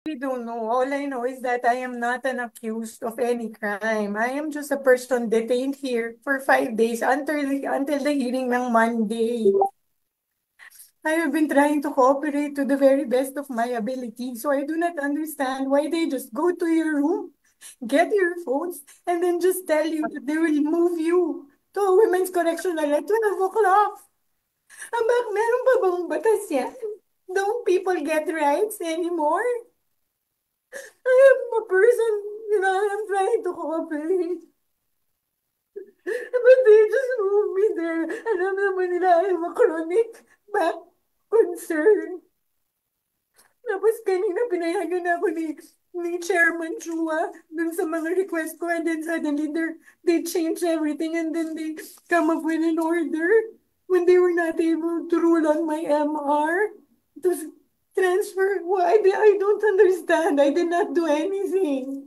I don't know. All I know is that I am not an accused of any crime. I am just a person detained here for 5 days until the hearing ng Monday. I have been trying to cooperate to the very best of my ability, so I do not understand why they just go to your room, get your phones, and then just tell you that they will move you to a women's correctional at 12 o'clock. Meron pa bang batas yan? Don't people get rights anymore? I am a person, I'm trying to cooperate. But they just move me there. Alam naman nila I am a chronic back concern. Tapos kanina pinayagan ako ni Chairman Chua dun sa mga request ko, and then suddenly they change everything, and then they come up with an order when they were not able to rule on my MR to transfer. Why? I don't understand. I did not do anything.